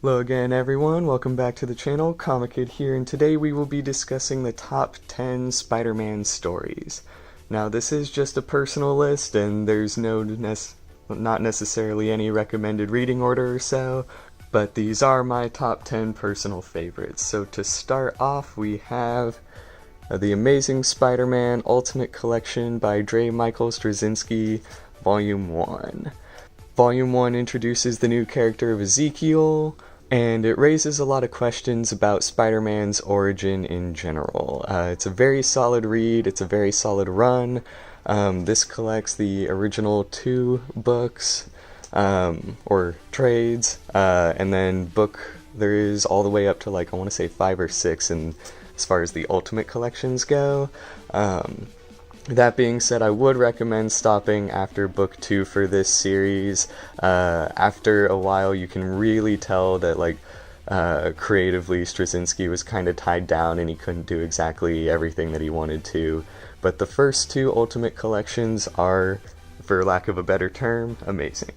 Hello again everyone, welcome back to the channel, Comic Kid here, and today we will be discussing the top 10 Spider-Man stories. Now this is just a personal list and there's not necessarily any recommended reading order or so, but these are my top 10 personal favorites. So to start off we have The Amazing Spider-Man Ultimate Collection by J. Michael Straczynski, Volume 1. Volume 1 introduces the new character of Ezekiel, and it raises a lot of questions about Spider-Man's origin in general. It's a very solid read, it's a very solid run. This collects the original 2 books, or trades, and then there is all the way up to I want to say 5 or 6 as far as the Ultimate collections go. That being said, I would recommend stopping after book 2 for this series. After a while, you can really tell that, creatively, Straczynski was kind of tied down and he couldn't do exactly everything that he wanted to. But the first 2 Ultimate collections are, for lack of a better term, amazing.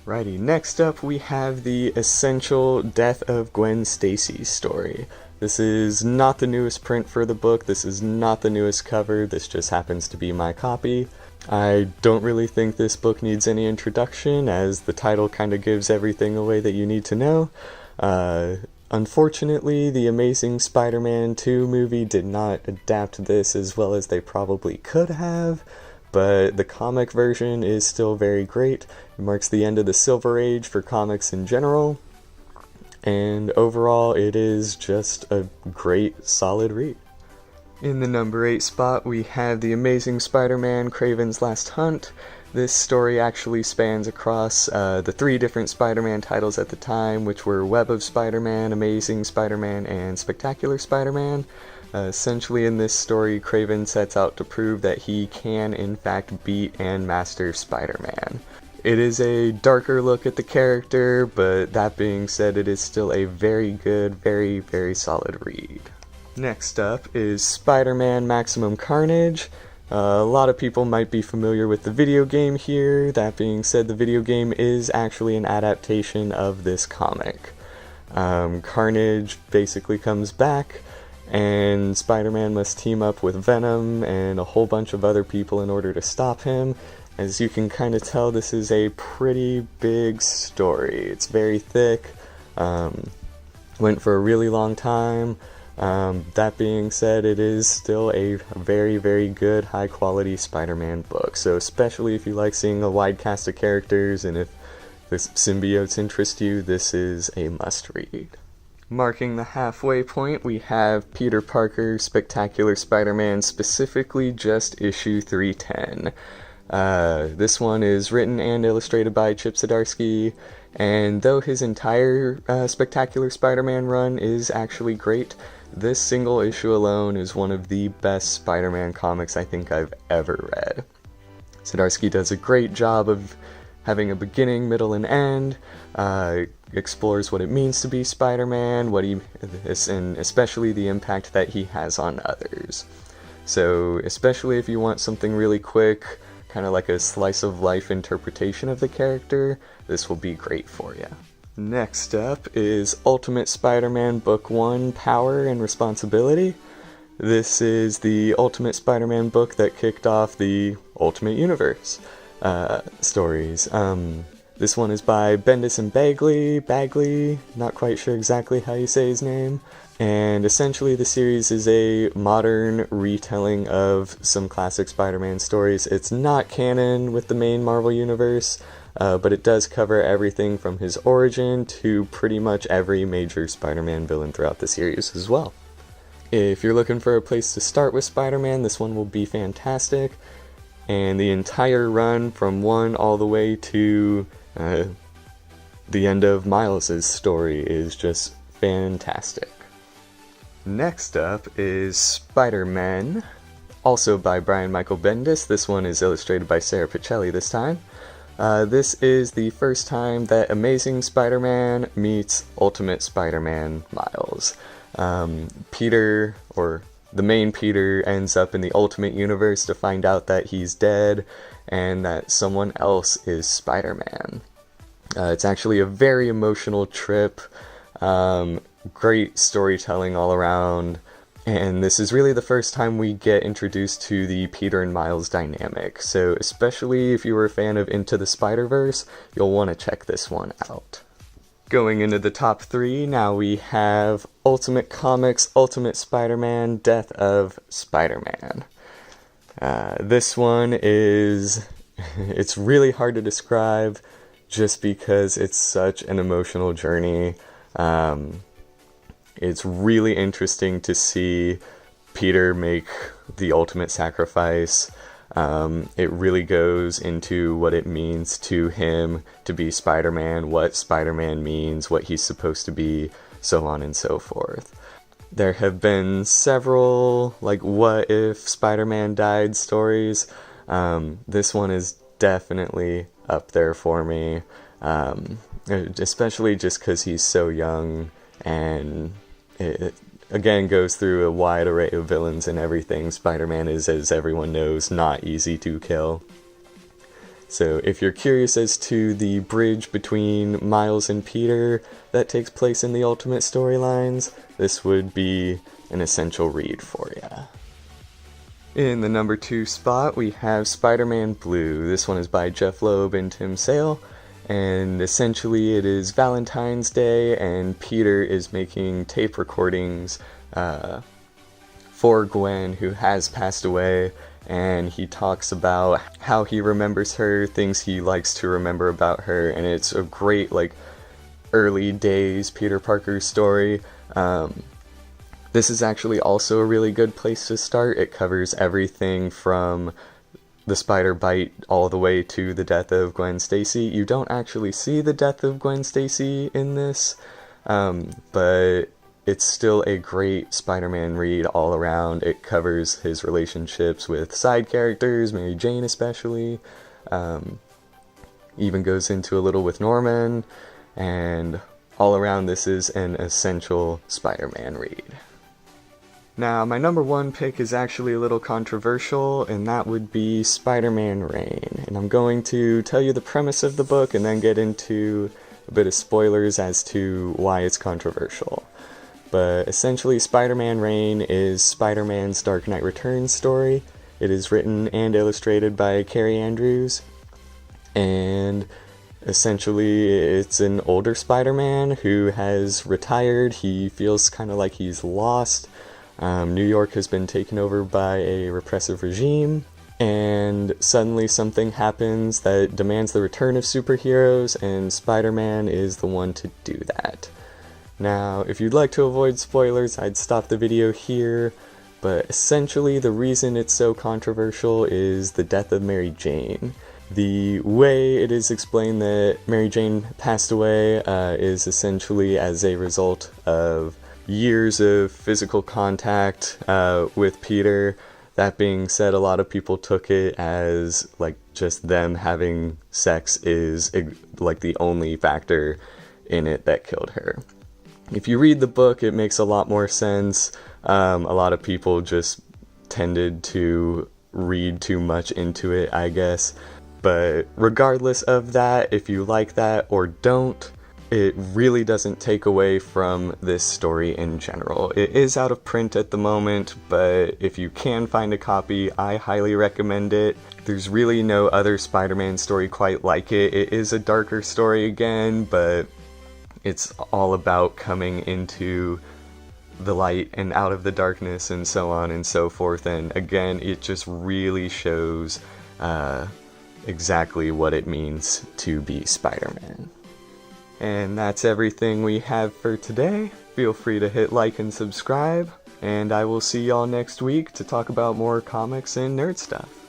Righty, next up we have the Essential Death of Gwen Stacy story. This is not the newest print for the book, this is not the newest cover, this just happens to be my copy. I don't really think this book needs any introduction, as the title kind of gives everything away that you need to know. Unfortunately, the Amazing Spider-Man 2 movie did not adapt this as well as they probably could have, but the comic version is still very great. It marks the end of the Silver Age for comics in general. And overall, it is just a great, solid read. In the number 8 spot, we have The Amazing Spider-Man Kraven's Last Hunt. This story actually spans across the 3 different Spider-Man titles at the time, which were Web of Spider-Man, Amazing Spider-Man, and Spectacular Spider-Man. Essentially in this story, Kraven sets out to prove that he can in fact beat and master Spider-Man. It is a darker look at the character, but that being said, it is still a very good, very, very solid read. Next up is Spider-Man Maximum Carnage. A lot of people might be familiar with the video game here. That being said, the video game is actually an adaptation of this comic. Carnage basically comes back, and Spider-Man must team up with Venom and a whole bunch of other people in order to stop him. As you can kind of tell, this is a pretty big story. It's very thick, went for a really long time. That being said, it is still a very, very good, high-quality Spider-Man book. So especially if you like seeing a wide cast of characters and if the symbiotes interest you, this is a must-read. Marking the halfway point, we have Peter Parker Spectacular Spider-Man, specifically just issue 310. This one is written and illustrated by Chip Zdarsky, and though his entire Spectacular Spider-Man run is actually great, this single issue alone is one of the best Spider-Man comics I think I've ever read. Zdarsky does a great job of having a beginning, middle, and end, explores what it means to be Spider-Man, and especially the impact that he has on others. So, especially if you want something really quick, kind of like a slice-of-life interpretation of the character, this will be great for you. Next up is Ultimate Spider-Man Book 1, Power and Responsibility. This is the Ultimate Spider-Man book that kicked off the Ultimate Universe stories. This one is by Bendis and Bagley, not quite sure exactly how you say his name. And essentially the series is a modern retelling of some classic Spider-Man stories. It's not canon with the main Marvel Universe, but it does cover everything from his origin to pretty much every major Spider-Man villain throughout the series as well. If you're looking for a place to start with Spider-Man, this one will be fantastic. And the entire run from 1 all the way to the end of Miles' story is just fantastic. Next up is Spider-Man, also by Brian Michael Bendis. This one is illustrated by Sara Pichelli this time. This is the first time that Amazing Spider-Man meets Ultimate Spider-Man Miles. Peter, or the main Peter, ends up in the Ultimate Universe to find out that he's dead and that someone else is Spider-Man. It's actually a very emotional trip, great storytelling all around, and this is really the first time we get introduced to the Peter and Miles dynamic, so especially if you were a fan of Into the Spider-Verse, you'll want to check this one out. Going into the top 3, now we have Ultimate Comics Ultimate Spider-Man Death of Spider-Man. This one is... it's really hard to describe just because it's such an emotional journey. It's really interesting to see Peter make the ultimate sacrifice. It really goes into what it means to him to be Spider-Man, what Spider-Man means, what he's supposed to be, so on and so forth. There have been several, like, what if Spider-Man died stories. This one is definitely up there for me, especially just because he's so young, and it again goes through a wide array of villains and everything. Spider-Man is, as everyone knows, not easy to kill. So if you're curious as to the bridge between Miles and Peter that takes place in the Ultimate storylines, this would be an essential read for you. In the number 2 spot, we have Spider-Man Blue. This one is by Jeff Loeb and Tim Sale, and essentially it is Valentine's Day, and Peter is making tape recordings for Gwen, who has passed away, and he talks about how he remembers her, things he likes to remember about her, and it's a great, like, early days Peter Parker story. This is actually also a really good place to start. It covers everything from the spider bite all the way to the death of Gwen Stacy. You don't actually see the death of Gwen Stacy in this, but it's still a great Spider-Man read all around. It covers his relationships with side characters, Mary Jane especially, even goes into a little with Norman, and all around this is an essential Spider-Man read. Now, my number 1 pick is actually a little controversial, and that would be Spider-Man Reign. And I'm going to tell you the premise of the book and then get into a bit of spoilers as to why it's controversial. But essentially, Spider-Man Reign is Spider-Man's Dark Knight Returns story. It is written and illustrated by Carrie Andrews, and essentially it's an older Spider-Man who has retired. He feels kind of like he's lost. New York has been taken over by a repressive regime, and suddenly something happens that demands the return of superheroes, and Spider-Man is the one to do that. Now, if you'd like to avoid spoilers, I'd stop the video here, but essentially the reason it's so controversial is the death of Mary Jane. The way it is explained that Mary Jane passed away is essentially as a result of years of physical contact with Peter. That being said, a lot of people took it as like just them having sex is like the only factor in it that killed her. If you read the book, it makes a lot more sense. A lot of people just tended to read too much into it, I guess. But regardless of that, if you like that or don't, it really doesn't take away from this story in general. It is out of print at the moment, but if you can find a copy, I highly recommend it. There's really no other Spider-Man story quite like it. It is a darker story again, but it's all about coming into the light and out of the darkness and so on and so forth. And again, it just really shows exactly what it means to be Spider-Man. And that's everything we have for today. Feel free to hit like and subscribe, and I will see y'all next week to talk about more comics and nerd stuff.